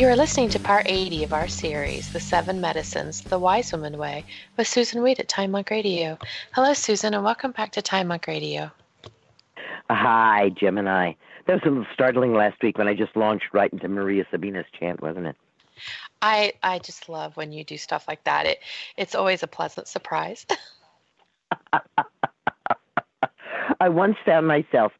You are listening to Part 80 of our series, The 7 Medicines, The Wise Woman Way, with Susan Weed at Time Monk Radio. Hello, Susan, and welcome back to Time Monk Radio. Hi, Gemini. That was a little startling last week when I just launched right into Maria Sabina's chant, wasn't it? I just love when you do stuff like that. It's always a pleasant surprise. I once found myself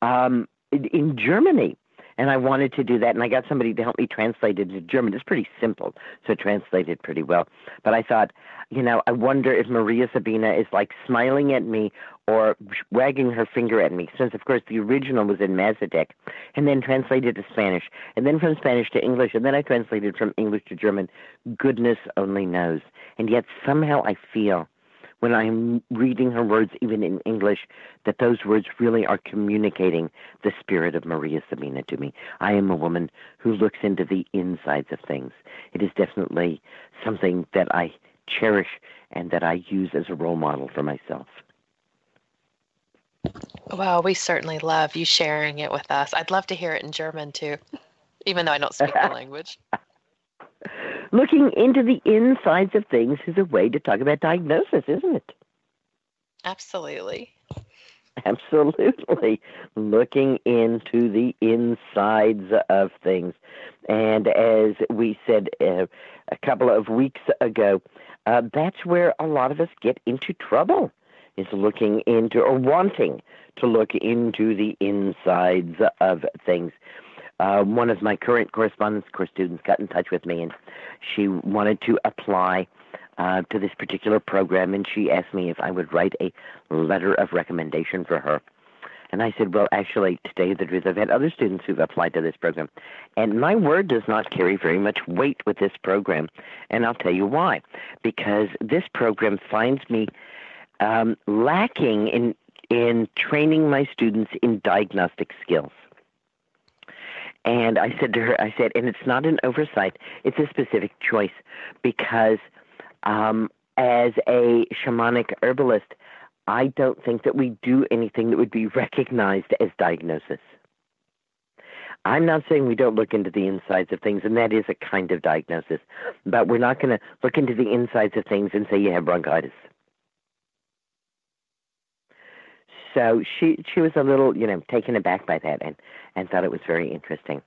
in Germany, and I wanted to do that, and I got somebody to help me translate it into German. It's pretty simple, so it translated pretty well. But I thought, I wonder if Maria Sabina is like smiling at me or wagging her finger at me, since, of course, the original was in Mazatec, and then translated to Spanish, and then from Spanish to English, and then I translated from English to German. Goodness only knows. And yet somehow I feel, when I'm reading her words, even in English, that those words really are communicating the spirit of Maria Sabina to me. I am a woman who looks into the insides of things. It is definitely something that I cherish and that I use as a role model for myself. Well, we certainly love you sharing it with us. I'd love to hear it in German, too, even though I don't speak the language. Looking into the insides of things is a way to talk about diagnosis, isn't it? Absolutely. Absolutely. Looking into the insides of things. And as we said a couple of weeks ago, that's where a lot of us get into trouble, is looking into or wanting to look into the insides of things. One of my current correspondence course students got in touch with me, and she wanted to apply to this particular program, and she asked me if I would write a letter of recommendation for her. And I said, well, actually, to tell you the truth, I've had other students who've applied to this program, and my word does not carry very much weight with this program, and I'll tell you why. Because this program finds me lacking in training my students in diagnostic skills. And I said to her, and it's not an oversight, it's a specific choice, because as a shamanic herbalist, I don't think that we do anything that would be recognized as diagnosis. I'm not saying we don't look into the insides of things, and that is a kind of diagnosis, but we're not going to look into the insides of things and say you have bronchitis. So she was a little, taken aback by that and thought it was very interesting.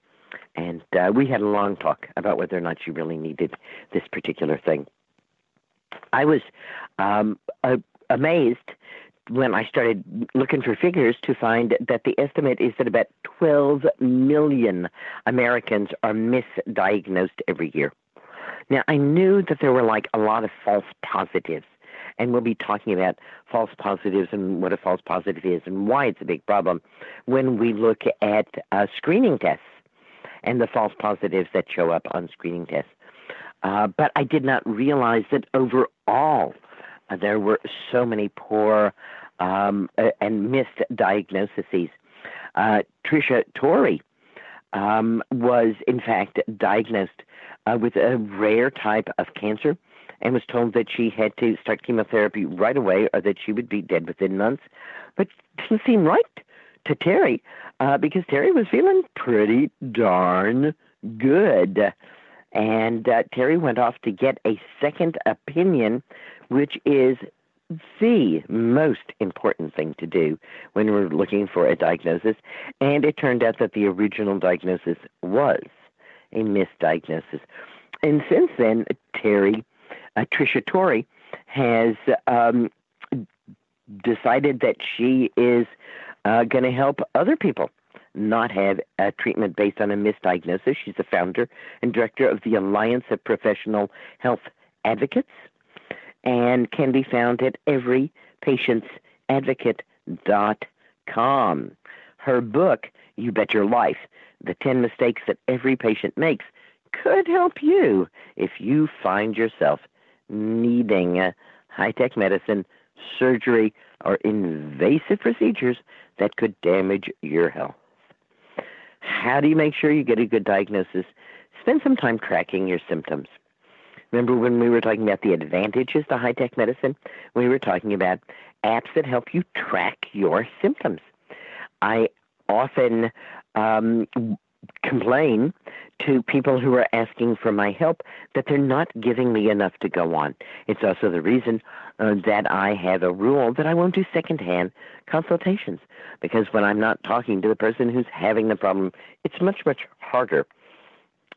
And we had a long talk about whether or not she really needed this particular thing. I was amazed when I started looking for figures to find that the estimate is that about 12 million Americans are misdiagnosed every year. Now, I knew that there were a lot of false positives. And we'll be talking about false positives and what a false positive is and why it's a big problem when we look at screening tests and the false positives that show up on screening tests. But I did not realize that overall there were so many poor and missed diagnoses. Tricia Torrey was, in fact, diagnosed with a rare type of cancer, and was told that she had to start chemotherapy right away or that she would be dead within months. But it didn't seem right to Terry because Terry was feeling pretty darn good. And Terry went off to get a second opinion, which is the most important thing to do when we're looking for a diagnosis. And it turned out that the original diagnosis was a misdiagnosis. And since then, Tricia Torrey has decided that she is going to help other people not have a treatment based on a misdiagnosis. She's the founder and director of the Alliance of Professional Health Advocates and can be found at everypatientsadvocate.com. Her book, You Bet Your Life, The 10 Mistakes That Every Patient Makes, could help you if you find yourself needing high-tech medicine, surgery, or invasive procedures that could damage your health. How do you make sure you get a good diagnosis? Spend some time tracking your symptoms. Remember when we were talking about the advantages to high-tech medicine? We were talking about apps that help you track your symptoms. I often complain to people who are asking for my help that they're not giving me enough to go on. It's also the reason that I have a rule that I won't do secondhand consultations, because when I'm not talking to the person who's having the problem, it's much, much harder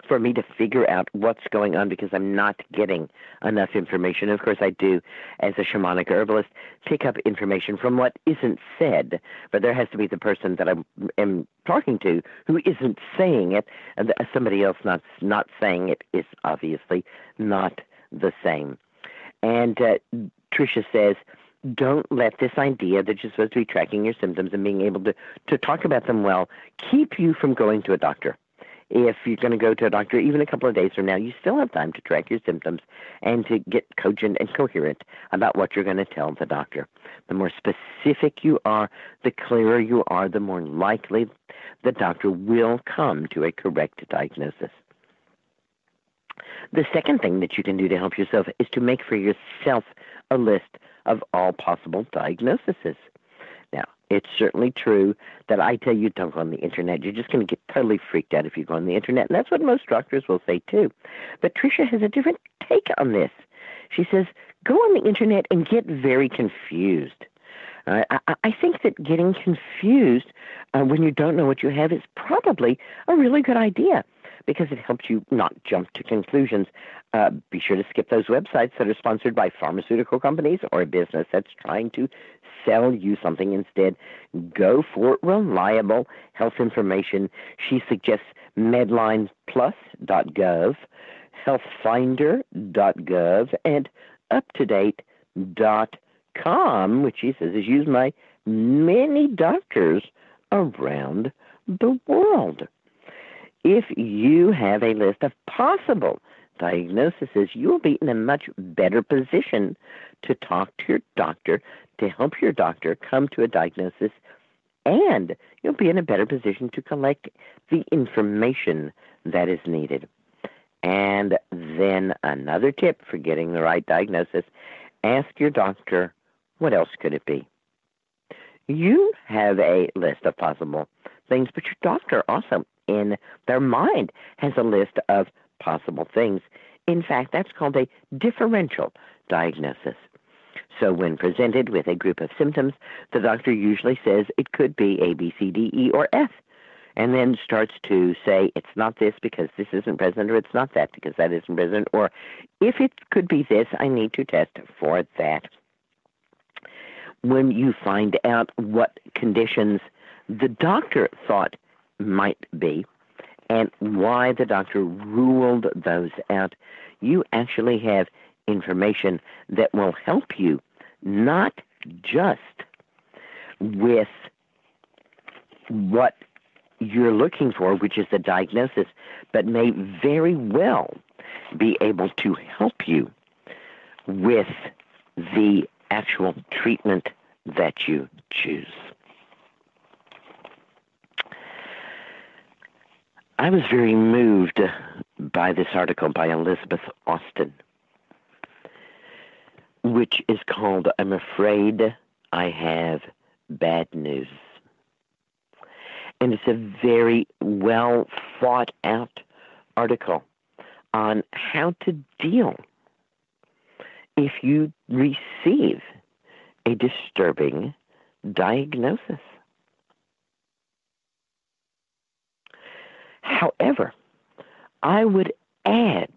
for me to figure out what's going on because I'm not getting enough information. Of course, I do, as a shamanic herbalist, pick up information from what isn't said, but there has to be the person that I am talking to who isn't saying it, and somebody else not saying it is obviously not the same. And Tricia says, don't let this idea that you're supposed to be tracking your symptoms and being able to talk about them well keep you from going to a doctor. If you're going to go to a doctor even a couple of days from now, you still have time to track your symptoms and to get cogent and coherent about what you're going to tell the doctor. The more specific you are, the clearer you are, the more likely the doctor will come to a correct diagnosis. The second thing that you can do to help yourself is to make for yourself a list of all possible diagnoses. Now, it's certainly true that I tell you don't go on the internet. You're just going to get totally freaked out if you go on the internet, and that's what most doctors will say too. But Tricia has a different take on this. She says, go on the internet and get very confused. I think that getting confused when you don't know what you have is probably a really good idea, because it helps you not jump to conclusions. Be sure to skip those websites that are sponsored by pharmaceutical companies or a business that's trying to sell you something. Instead, go for reliable health information. She suggests medlineplus.gov, healthfinder.gov, and uptodate.com, which she says is used by many doctors around the world. If you have a list of possible diagnoses, you will be in a much better position to talk to your doctor, to help your doctor come to a diagnosis, and you'll be in a better position to collect the information that is needed. And then another tip for getting the right diagnosis, ask your doctor, what else could it be? You have a list of possible things, but your doctor also, in their mind, has a list of possible things. In fact, that's called a differential diagnosis. So when presented with a group of symptoms, the doctor usually says it could be A, B, C, D, E, or F, and then starts to say it's not this because this isn't present, or it's not that because that isn't present, or if it could be this, I need to test for that. When you find out what conditions the doctor thought might be and why the doctor ruled those out, you actually have information that will help you not just with what you're looking for, which is the diagnosis, but may very well be able to help you with the actual treatment that you choose. I was very moved by this article by Elizabeth Austin, which is called, I'm Afraid I Have Bad News. And it's a very well thought out article on how to deal if you receive a disturbing diagnosis. However, I would add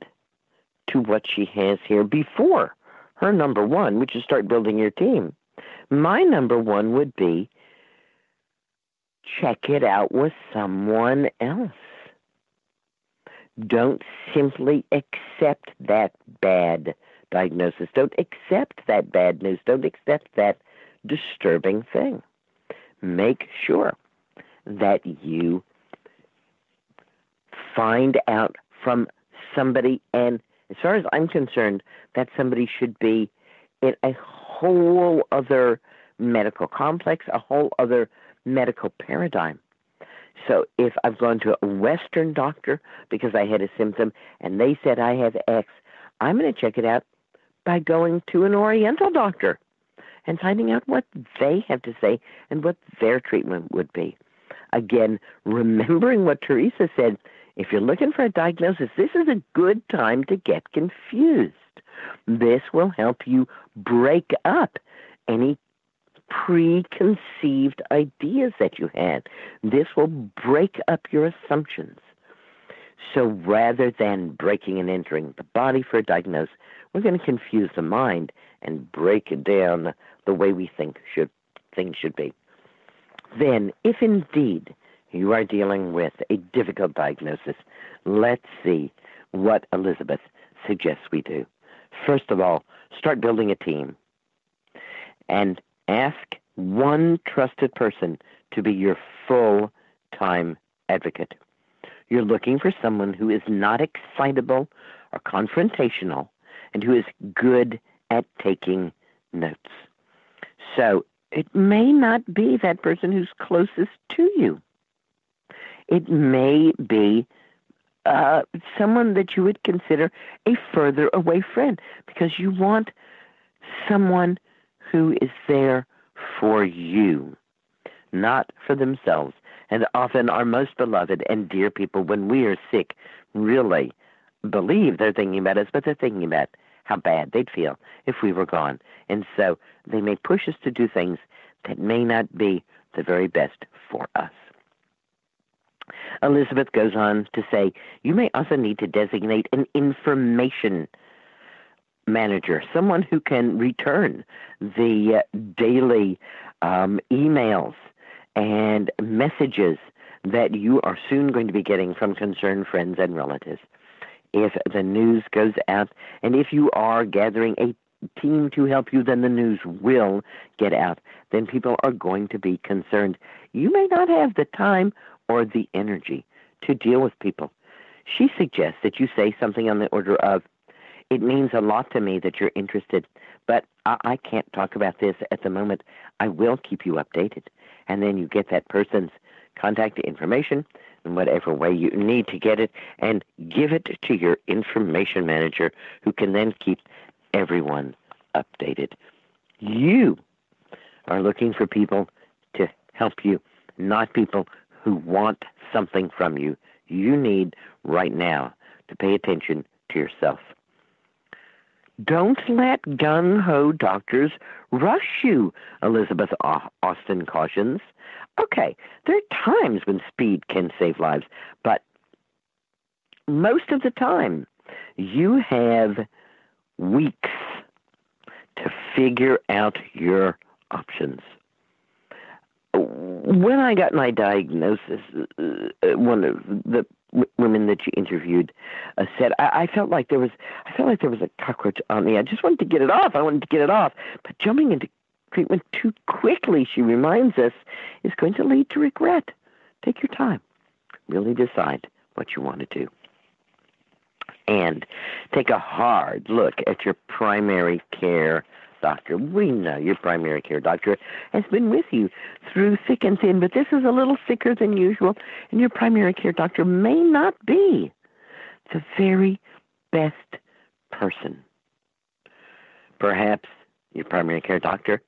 to what she has here before her number one, which is start building your team. My number one would be check it out with someone else. Don't simply accept that bad diagnosis. Don't accept that bad news. Don't accept that disturbing thing. Make sure that you find out from somebody, and as far as I'm concerned, that somebody should be in a whole other medical complex, a whole other medical paradigm. So if I've gone to a Western doctor because I had a symptom and they said I have X, I'm going to check it out by going to an Oriental doctor and finding out what they have to say and what their treatment would be. Again, remembering what Teresa said, if you're looking for a diagnosis, this is a good time to get confused. This will help you break up any preconceived ideas that you had. This will break up your assumptions. So rather than breaking and entering the body for a diagnosis, we're going to confuse the mind and break it down the way we think things should be. Then, if indeed you are dealing with a difficult diagnosis, let's see what Elizabeth suggests we do. First of all, start building a team and ask one trusted person to be your full-time advocate. You're looking for someone who is not excitable or confrontational and who is good at taking notes. So it may not be that person who's closest to you. It may be someone that you would consider a further away friend, because you want someone who is there for you, not for themselves. And often our most beloved and dear people, when we are sick, really believe they're thinking about us, but they're thinking about how bad they'd feel if we were gone. And so they may push us to do things that may not be the very best for us. Elizabeth goes on to say, you may also need to designate an information manager, someone who can return the daily emails and messages that you are soon going to be getting from concerned friends and relatives. If the news goes out, and if you are gathering a team to help you, then the news will get out. Then people are going to be concerned. You may not have the time or the energy to deal with people. She suggests that you say something on the order of, it means a lot to me that you're interested, but I can't talk about this at the moment. I will keep you updated. And then you get that person's contact information in whatever way you need to get it and give it to your information manager, who can then keep everyone updated. You are looking for people to help you, not people who want something from you. You need right now to pay attention to yourself. Don't let gung-ho doctors rush you, Elizabeth Austin cautions. Okay, there are times when speed can save lives, but most of the time you have weeks to figure out your options. When I got my diagnosis, one of the women that you interviewed said, I felt like there was a cockroach on me. I just wanted to get it off. But jumping into treatment too quickly, she reminds us, is going to lead to regret. Take your time. Really decide what you want to do. And take a hard look at your primary care doctor. We know your primary care doctor has been with you through thick and thin, but this is a little thicker than usual, and your primary care doctor may not be the very best person. Perhaps your primary care doctor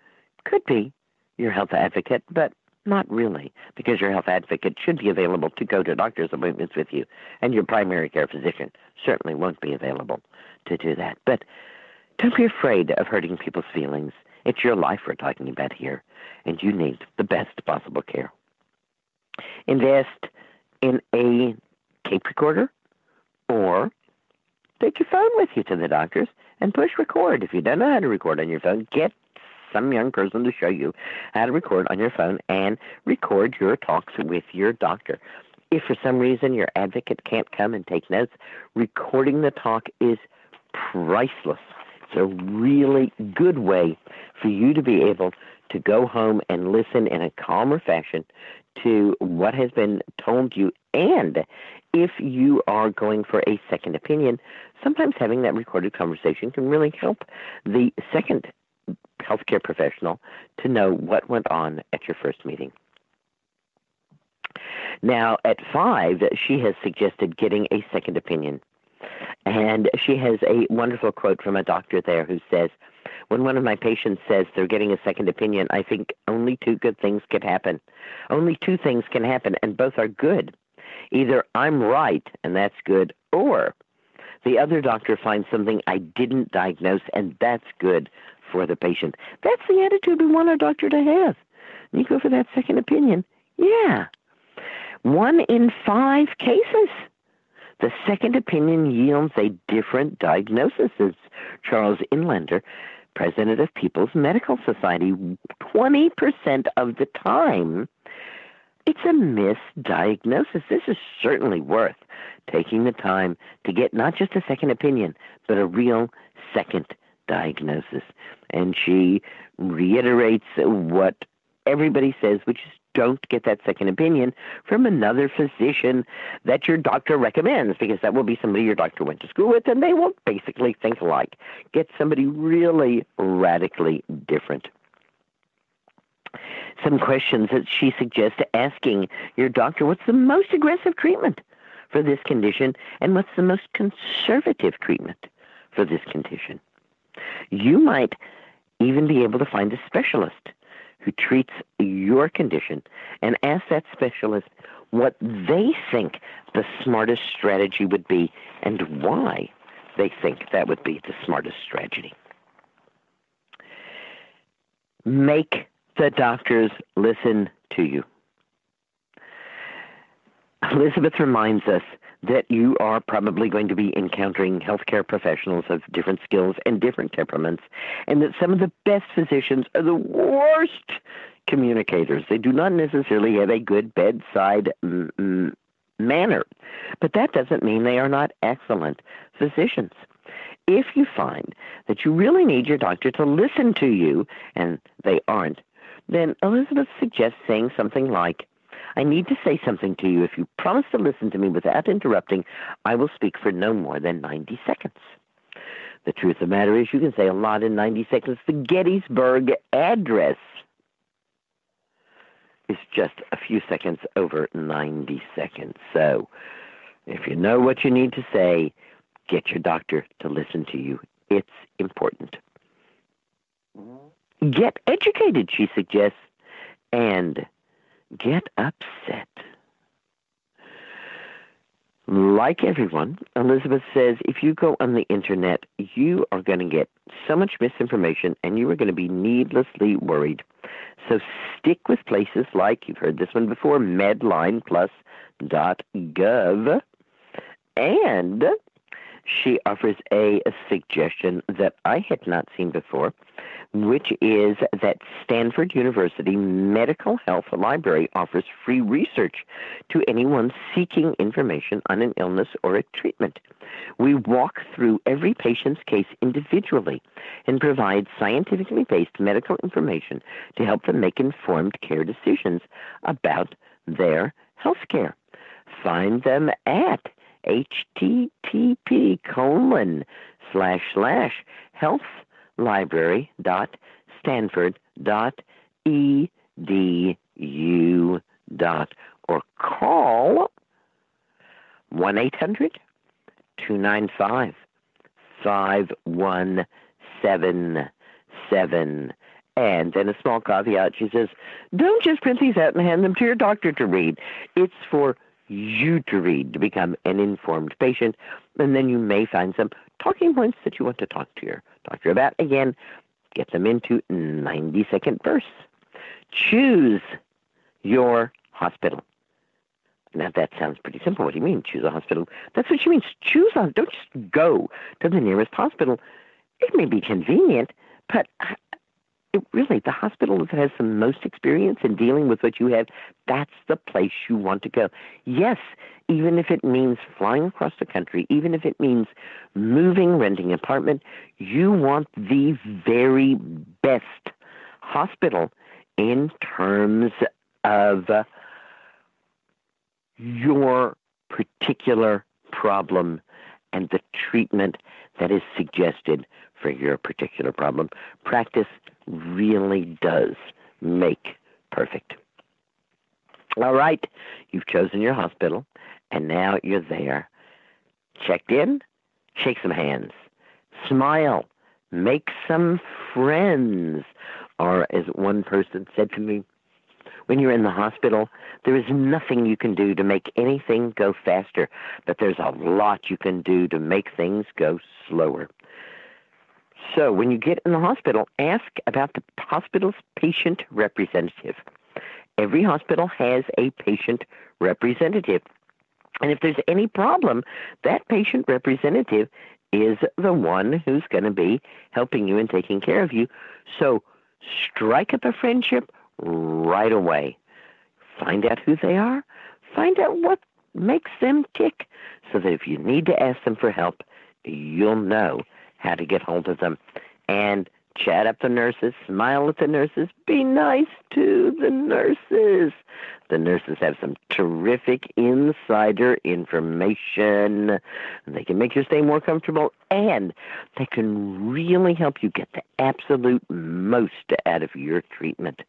could be your health advocate, but not really, because your health advocate should be available to go to doctor's appointments with you, and your primary care physician certainly won't be available to do that. But don't be afraid of hurting people's feelings. It's your life we're talking about here, and you need the best possible care. Invest in a tape recorder, or take your phone with you to the doctors and push record. If you don't know how to record on your phone, get some young person to show you how to record on your phone and record your talks with your doctor. If for some reason your advocate can't come and take notes, recording the talk is priceless. It's a really good way for you to be able to go home and listen in a calmer fashion to what has been told you. And if you are going for a second opinion, sometimes having that recorded conversation can really help the second healthcare professional to know what went on at your first meeting. Now, at 5, she has suggested getting a second opinion. And she has a wonderful quote from a doctor there who says, When one of my patients says they're getting a second opinion, I think only two good things can happen. Only two things can happen, and both are good. Either I'm right, and that's good, or the other doctor finds something I didn't diagnose, and that's good for the patient. That's the attitude we want our doctor to have. You go for that second opinion. Yeah. 1 in 5 cases, the second opinion yields a different diagnosis. As Charles Inlander, president of People's Medical Society, 20% of the time, it's a misdiagnosis. This is certainly worth taking the time to get not just a second opinion, but a real second diagnosis. And she reiterates what everybody says, which is don't get that second opinion from another physician that your doctor recommends, because that will be somebody your doctor went to school with, and they will basically think alike. Get somebody really radically different. Some questions that she suggests asking your doctor: what's the most aggressive treatment for this condition, and what's the most conservative treatment for this condition? You might even be able to find a specialist who treats your condition and ask that specialist what they think the smartest strategy would be and why they think that would be the smartest strategy. Make the doctors listen to you. Elizabeth reminds us that you are probably going to be encountering healthcare professionals of different skills and different temperaments, and that some of the best physicians are the worst communicators. They do not necessarily have a good bedside manner, but that doesn't mean they are not excellent physicians. If you find that you really need your doctor to listen to you, and they aren't, then Elizabeth suggests saying something like, I need to say something to you. If you promise to listen to me without interrupting, I will speak for no more than 90 seconds. The truth of the matter is you can say a lot in 90 seconds. The Gettysburg Address is just a few seconds over 90 seconds. So if you know what you need to say, get your doctor to listen to you. It's important. Get educated, she suggests, and get upset. Like everyone, Elizabeth says, if you go on the internet, you are going to get so much misinformation and you are going to be needlessly worried. So stick with places like, you've heard this one before, medlineplus.gov. And she offers a suggestion that I had not seen before, which is that Stanford University Medical Health Library offers free research to anyone seeking information on an illness or a treatment. We walk through every patient's case individually and provide scientifically based medical information to help them make informed care decisions about their health care. Find them at http://healthlibrary.stanford.edu. or call 1-800-295-5177. And then a small caveat, she says, don't just print these out and hand them to your doctor to read. It's for you to read, to become an informed patient, and then you may find some talking points that you want to talk to your doctor about. Again, get them into 90-second bursts. Choose your hospital. Now, that sounds pretty simple. What do you mean, choose a hospital? That's what she means. Choose on. Don't just go to the nearest hospital. It may be convenient, but really, the hospital that has the most experience in dealing with what you have, that's the place you want to go. Yes, even if it means flying across the country, even if it means moving, renting an apartment, you want the very best hospital in terms of your particular problem and the treatment that is suggested for your particular problem. Practice really does make perfect. All right, you've chosen your hospital, and now you're there. Checked in, shake some hands, smile, Make some friends. Or as one person said to me, when you're in the hospital, there is nothing you can do to make anything go faster, but there's a lot you can do to make things go slower. So when you get in the hospital, ask about the hospital's patient representative. Every hospital has a patient representative. And if there's any problem, that patient representative is the one who's going to be helping you and taking care of you. So strike up a friendship right away. Find out who they are. Find out what makes them tick so that if you need to ask them for help, you'll know how to get hold of them. And chat up the nurses, smile at the nurses, be nice to the nurses. The nurses have some terrific insider information. They can make your stay more comfortable, and they can really help you get the absolute most out of your treatment.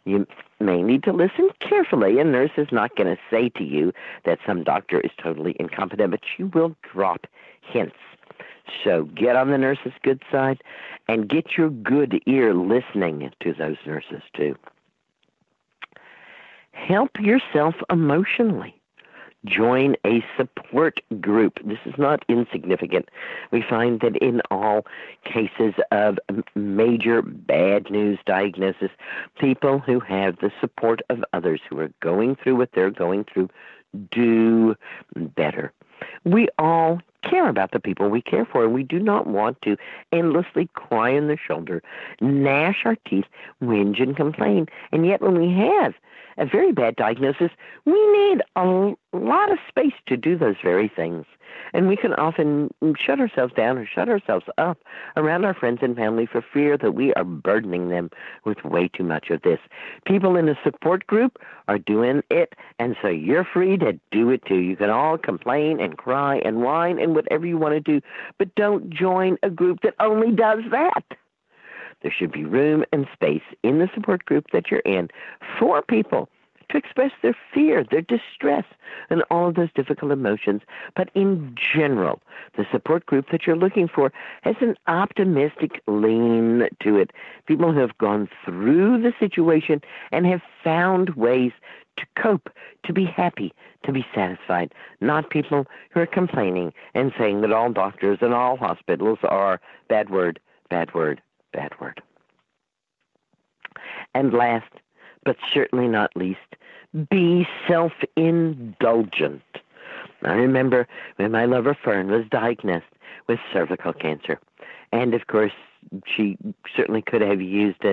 You may need to listen carefully. A nurse is not going to say to you that some doctor is totally incompetent, but she will drop hints. So get on the nurse's good side and get your good ear listening to those nurses too. Help yourself emotionally. Join a support group. This is not insignificant. We find that in all cases of major bad news diagnosis, people who have the support of others who are going through what they're going through do better. We all care about the people we care for, and we do not want to endlessly cry on the shoulder, gnash our teeth, whinge and complain. And yet when we have a very bad diagnosis, we need a lot of space to do those very things. And we can often shut ourselves down or shut ourselves up around our friends and family for fear that we are burdening them with way too much of this. People in a support group are doing it, and so you're free to do it too. You can all complain and cry and whine and whatever you want to do, but don't join a group that only does that. There should be room and space in the support group that you're in for people to express their fear, their distress, and all of those difficult emotions. But in general, the support group that you're looking for has an optimistic lean to it. People who have gone through the situation and have found ways to cope, to be happy, to be satisfied, not people who are complaining and saying that all doctors and all hospitals are bad word, bad word, bad word. And last, but certainly not least, be self-indulgent. I remember when my lover Fern was diagnosed with cervical cancer. And of course, she certainly could have used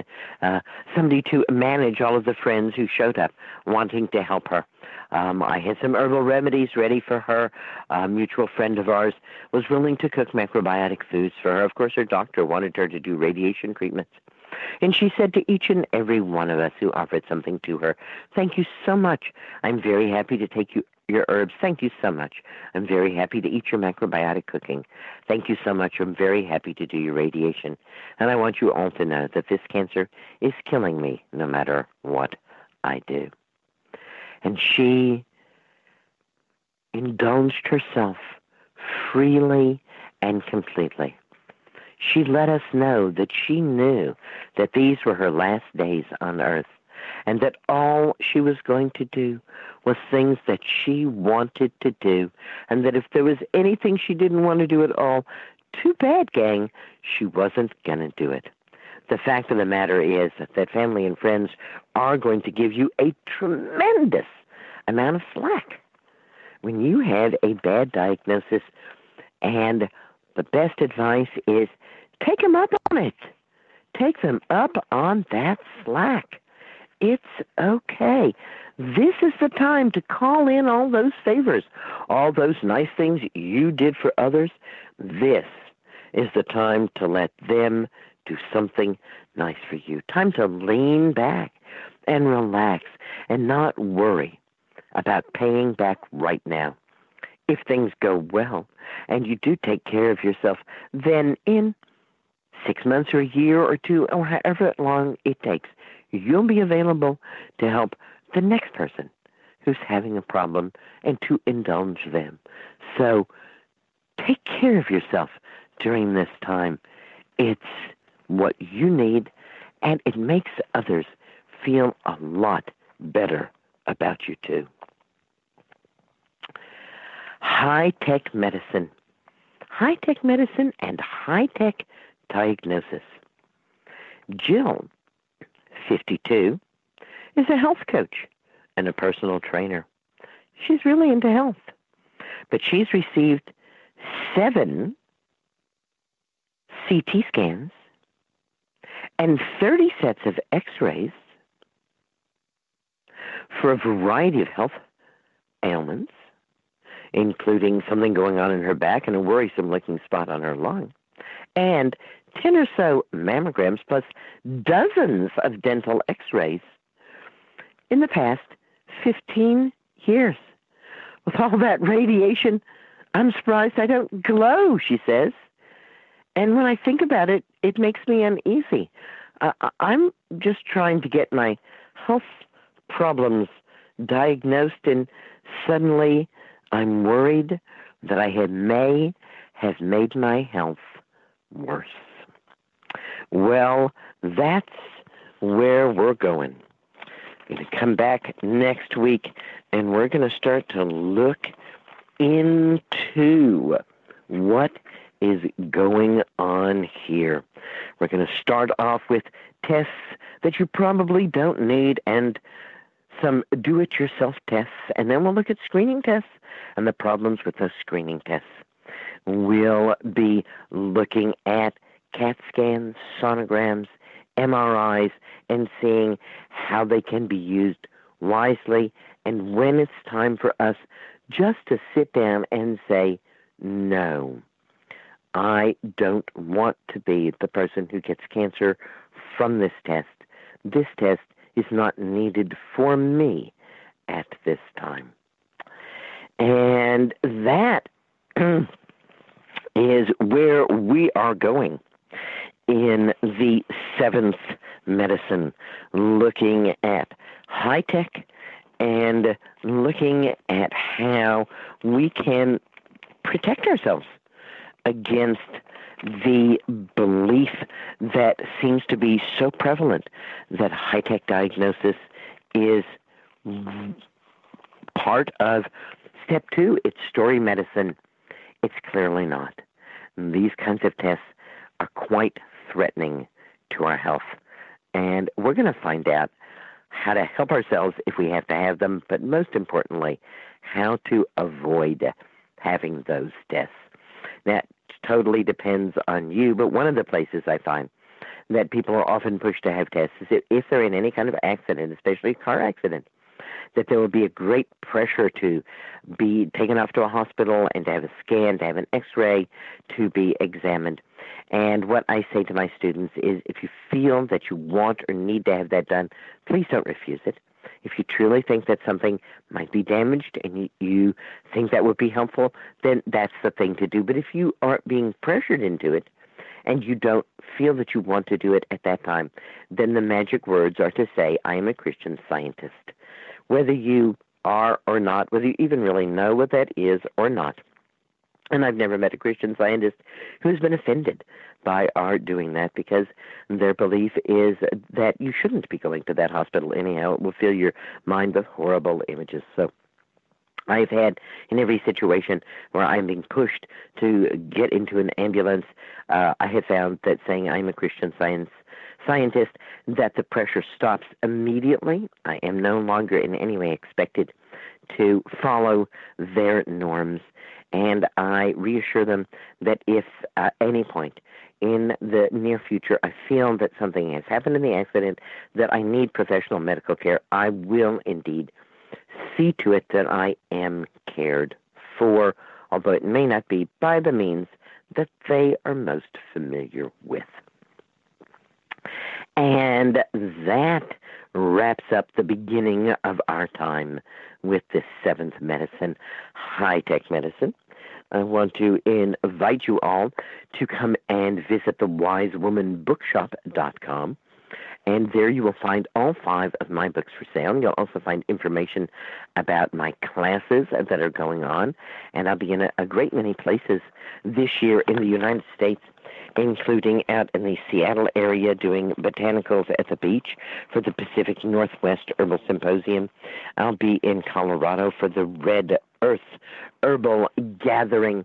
somebody to manage all of the friends who showed up wanting to help her. I had some herbal remedies ready for her. A mutual friend of ours was willing to cook macrobiotic foods for her. Of course, her doctor wanted her to do radiation treatments. And she said to each and every one of us who offered something to her, "Thank you so much. I'm very happy to take your herbs. Thank you so much. I'm very happy to eat your macrobiotic cooking. Thank you so much. I'm very happy to do your radiation. And I want you all to know that this cancer is killing me no matter what I do." And she indulged herself freely and completely. She let us know that she knew that these were her last days on earth, and that all she was going to do was things that she wanted to do, and that if there was anything she didn't want to do at all, too bad, gang, she wasn't going to do it. The fact of the matter is that family and friends are going to give you a tremendous amount of slack when you had a bad diagnosis, and the best advice is take them up on it. Take them up on that slack. It's okay. This is the time to call in all those favors, all those nice things you did for others. This is the time to let them do something nice for you. Time to lean back and relax and not worry about paying back right now. If things go well and you do take care of yourself, then in 6 months or a year or two, or however long it takes, you'll be available to help the next person who's having a problem and to indulge them. So take care of yourself during this time It's what you need, and it makes others feel a lot better about you, too. High-tech medicine. High-tech medicine and high-tech diagnosis. Jill, 52, is a health coach and a personal trainer. She's really into health, but she's received 7 CT scans and 30 sets of x-rays for a variety of health ailments, including something going on in her back and a worrisome looking spot on her lung, and 10 or so mammograms plus dozens of dental x-rays in the past 15 years. With all that radiation, I'm surprised I don't glow, she says. And when I think about it, it makes me uneasy. I'm just trying to get my health problems diagnosed, and suddenly I'm worried that I may have made my health worse. Well, that's where we're going. We're going to come back next week, and we're going to start to look into what is going on here. We're going to start off with tests that you probably don't need and some do-it-yourself tests, and then we'll look at screening tests and the problems with those screening tests. We'll be looking at CAT scans, sonograms, MRIs, and seeing how they can be used wisely and when it's time for us just to sit down and say, no, I don't want to be the person who gets cancer from this test. This test is not needed for me at this time. And that is where we are going in the 7th medicine, looking at high-tech and looking at how we can protect ourselves against the belief that seems to be so prevalent that high-tech diagnosis is part of step 2. It's story medicine. It's clearly not. These kinds of tests are quite threatening to our health. And we're going to find out how to help ourselves if we have to have them, but most importantly, how to avoid having those tests. That totally depends on you, but one of the places I find that people are often pushed to have tests is if they're in any kind of accident, especially a car accident, that there will be a great pressure to be taken off to a hospital and to have a scan, to have an x-ray, to be examined. And what I say to my students is if you feel that you want or need to have that done, please don't refuse it. If you truly think that something might be damaged and you think that would be helpful, then that's the thing to do. But if you aren't being pressured into it and you don't feel that you want to do it at that time, then the magic words are to say, I am a Christian Scientist. Whether you are or not, whether you even really know what that is or not. And I've never met a Christian Scientist who's been offended by our doing that, because their belief is that you shouldn't be going to that hospital anyhow. It will fill your mind with horrible images. So I've had in every situation where I'm being pushed to get into an ambulance, I have found that saying I'm a Christian Scientist, that the pressure stops immediately. I am no longer in any way expected to follow their norms. And I reassure them that if at any point in the near future I feel that something has happened in the accident, that I need professional medical care, I will indeed see to it that I am cared for, although it may not be by the means that they are most familiar with. And that wraps up the beginning of our time with this 7th medicine, high-tech medicine. I want to invite you all to come and visit the wisewomanbookshop.com. And there you will find all 5 of my books for sale. And you'll also find information about my classes that are going on. And I'll be in a great many places this year in the United States including out in the Seattle area doing botanicals at the beach for the Pacific Northwest Herbal Symposium. I'll be in Colorado for the Red Earth Herbal Gathering.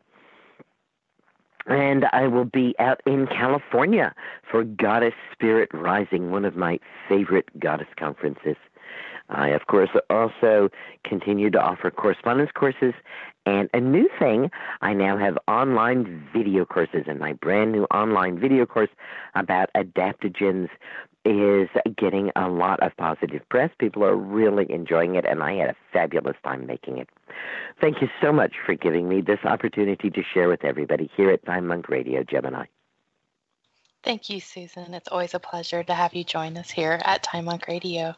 And I will be out in California for Goddess Spirit Rising, one of my favorite goddess conferences. I, of course, also continue to offer correspondence courses. And a new thing, I now have online video courses, and my brand new online video course about adaptogens is getting a lot of positive press. People are really enjoying it, and I had a fabulous time making it. Thank you so much for giving me this opportunity to share with everybody here at Time Monk Radio, Gemini. Thank you, Susan. It's always a pleasure to have you join us here at Time Monk Radio.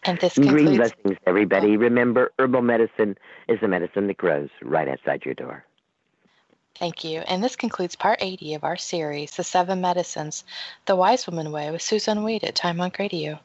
And this concludes... Green blessings, everybody. Remember, herbal medicine is the medicine that grows right outside your door. Thank you. And this concludes part 80 of our series, The 7 Medicines, The Wise Woman Way with Susun Weed at Time Monk Radio.